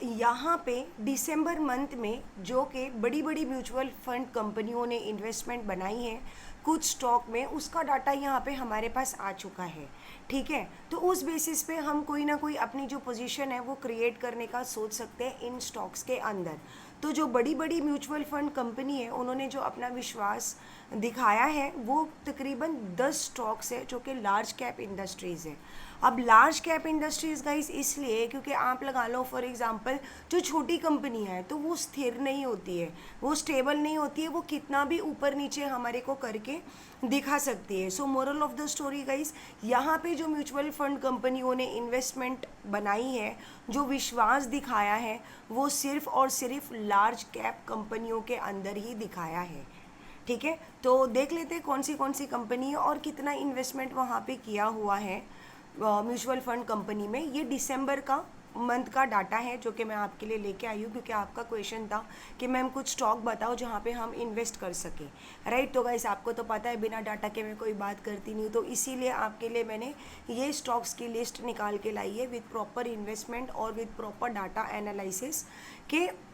यहाँ पे दिसंबर मंथ में जो कि बड़ी बड़ी म्यूचुअल फंड कंपनियों ने इन्वेस्टमेंट बनाई है कुछ स्टॉक में, उसका डाटा यहाँ पे हमारे पास आ चुका है। ठीक है, तो उस बेसिस पे हम कोई ना कोई अपनी जो पोजीशन है वो क्रिएट करने का सोच सकते हैं इन स्टॉक्स के अंदर। तो जो बड़ी बड़ी म्यूचुअल फंड कंपनी है उन्होंने जो अपना विश्वास दिखाया है वो तकरीबन 10 स्टॉक्स है जो कि लार्ज कैप इंडस्ट्रीज़ है। अब लार्ज कैप इंडस्ट्रीज़ गाइस इसलिए क्योंकि आप लगा लो फॉर एग्जांपल जो छोटी कंपनी है तो वो स्थिर नहीं होती है, वो स्टेबल नहीं होती है, वो कितना भी ऊपर नीचे हमारे को करके दिखा सकती है। सो moral of the story guys, यहाँ पे जो म्यूचुअल फंड कंपनियों ने इन्वेस्टमेंट बनाई है, जो विश्वास दिखाया है, वो सिर्फ और सिर्फ लार्ज कैप कंपनियों के अंदर ही दिखाया है। ठीक है, तो देख लेते हैं कौन सी कंपनी है और कितना इन्वेस्टमेंट वहाँ पे किया हुआ है म्यूचुअल फंड कंपनी में। ये दिसंबर का मंथ का डाटा है जो कि मैं आपके लिए लेके आई हूँ क्योंकि आपका क्वेश्चन था कि मैम कुछ स्टॉक बताओ जहाँ पे हम इन्वेस्ट कर सकें, राइट। तो गाइस आपको तो पता है बिना डाटा के मैं कोई बात करती नहीं, तो इसीलिए आपके लिए मैंने ये स्टॉक्स की लिस्ट निकाल के लाई है विद प्रॉपर इन्वेस्टमेंट और विद प्रॉपर डाटा एनालिसिस के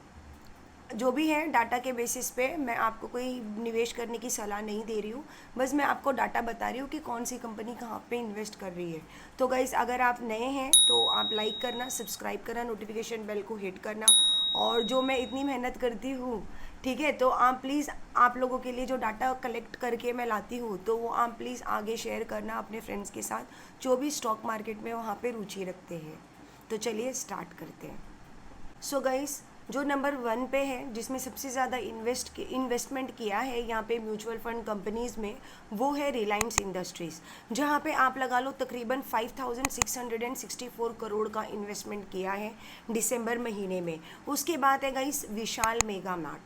जो भी है डाटा के बेसिस पे। मैं आपको कोई निवेश करने की सलाह नहीं दे रही हूँ, बस मैं आपको डाटा बता रही हूँ कि कौन सी कंपनी कहाँ पे इन्वेस्ट कर रही है। तो गाइज़ अगर आप नए हैं तो आप लाइक करना, सब्सक्राइब करना, नोटिफिकेशन बेल को हिट करना, और जो मैं इतनी मेहनत करती हूँ, ठीक है, तो आप प्लीज़ आप लोगों के लिए जो डाटा कलेक्ट करके मैं लाती हूँ तो वो आप प्लीज़ आगे शेयर करना अपने फ्रेंड्स के साथ जो भी स्टॉक मार्केट में वहाँ पर रुचि रखते हैं। तो चलिए स्टार्ट करते हैं। सो गाइज़ जो नंबर 1 पे है जिसमें सबसे ज़्यादा इन्वेस्टमेंट किया है यहाँ पे म्यूचुअल फंड कंपनीज़ में, वो है रिलायंस इंडस्ट्रीज़, जहाँ पे आप लगा लो तकरीबन 5664 करोड़ का इन्वेस्टमेंट किया है दिसंबर महीने में। उसके बाद है गाइस विशाल मेगा मार्ट,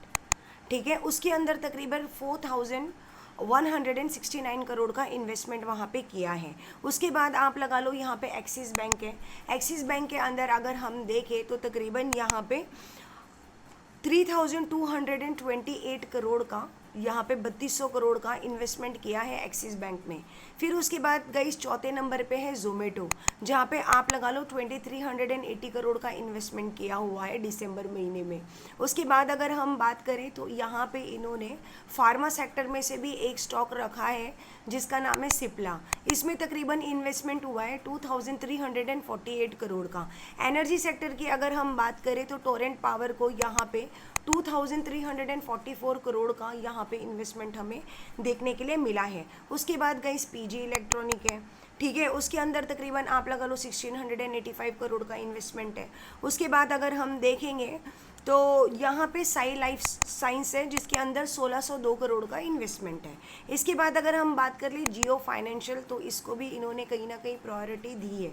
ठीक है, उसके अंदर तकरीबन 4169 करोड़ का इन्वेस्टमेंट वहाँ पे किया है। उसके बाद आप लगा लो यहाँ पे एक्सिस बैंक है। एक्सिस बैंक के अंदर अगर हम देखें तो तकरीबन यहाँ पे 3228 करोड़ का, यहाँ पे 3200 करोड़ का इन्वेस्टमेंट किया है एक्सिस बैंक में। फिर उसके बाद गाइस चौथे नंबर पे है जोमेटो, जहाँ पे आप लगा लो 2380 करोड़ का इन्वेस्टमेंट किया हुआ है दिसंबर महीने में। उसके बाद अगर हम बात करें तो यहाँ पे इन्होंने फार्मा सेक्टर में से भी एक स्टॉक रखा है जिसका नाम है सिप्ला। इसमें तकरीबन इन्वेस्टमेंट हुआ है 2348 करोड़ का। एनर्जी सेक्टर की अगर हम बात करें तो टोरेंट पावर को यहाँ पे 2344 करोड़ का यहाँ पे इन्वेस्टमेंट हमें देखने के लिए मिला है। उसके बाद गाइस पीजी इलेक्ट्रॉनिक है, ठीक है, उसके अंदर तकरीबन आप लगा लो 1685 करोड़ का इन्वेस्टमेंट है। उसके बाद अगर हम देखेंगे तो यहाँ पे साई लाइफ साइंस है जिसके अंदर 1602 करोड़ का इन्वेस्टमेंट है। इसके बाद अगर हम बात कर ली जियो फाइनेंशियल, तो इसको भी इन्होंने कहीं ना कहीं प्रायोरिटी दी है,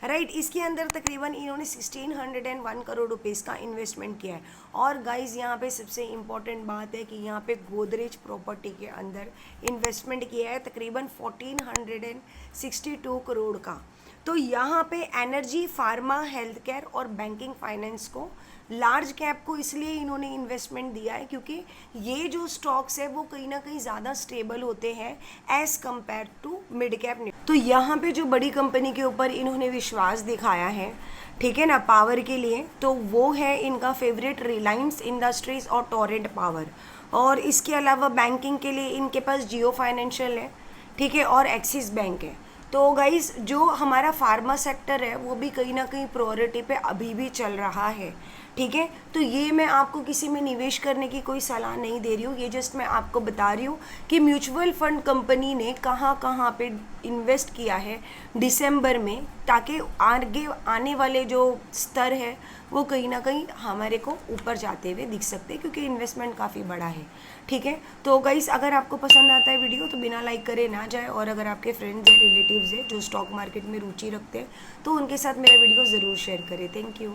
राइट। इसके अंदर तकरीबन इन्होंने 1601 करोड़ रुपीज़ का इन्वेस्टमेंट किया है। और गाइज यहाँ पे सबसे इम्पॉर्टेंट बात है कि यहाँ पे गोदरेज प्रॉपर्टी के अंदर इन्वेस्टमेंट किया है तकरीबन 1462 करोड़ का। तो यहाँ पे एनर्जी, फार्मा, हेल्थ केयर और बैंकिंग फाइनेंस को, लार्ज कैप को इसलिए इन्होंने इन्वेस्टमेंट दिया है क्योंकि ये जो स्टॉक्स है वो कहीं ना कहीं ज़्यादा स्टेबल होते हैं as compare to mid cap. तो यहाँ पे जो बड़ी कंपनी के ऊपर इन्होंने विश्वास दिखाया है, ठीक है ना, पावर के लिए, तो वो है इनका फेवरेट रिलायंस इंडस्ट्रीज़ और टोरेंट पावर। और इसके अलावा बैंकिंग के लिए इनके पास जियो फाइनेंशियल है, ठीक है, और एक्सिस बैंक है। तो गाइस जो हमारा फार्मा सेक्टर है वो भी कहीं ना कहीं प्रायोरिटी पे अभी भी चल रहा है, ठीक है। तो ये मैं आपको किसी में निवेश करने की कोई सलाह नहीं दे रही हूँ, ये जस्ट मैं आपको बता रही हूँ कि म्यूचुअल फंड कंपनी ने कहाँ कहाँ पे इन्वेस्ट किया है दिसंबर में, ताकि आगे आने वाले जो स्तर है वो कहीं ना कहीं हमारे को ऊपर जाते हुए दिख सकते हैं क्योंकि इन्वेस्टमेंट काफ़ी बड़ा है, ठीक है। तो गाइस अगर आपको पसंद आता है वीडियो तो बिना लाइक करे ना जाए, और अगर आपके फ्रेंड्स या रिलेटिव्स है जो स्टॉक मार्केट में रुचि रखते हैं तो उनके साथ मेरा वीडियो ज़रूर शेयर करें। Thank you.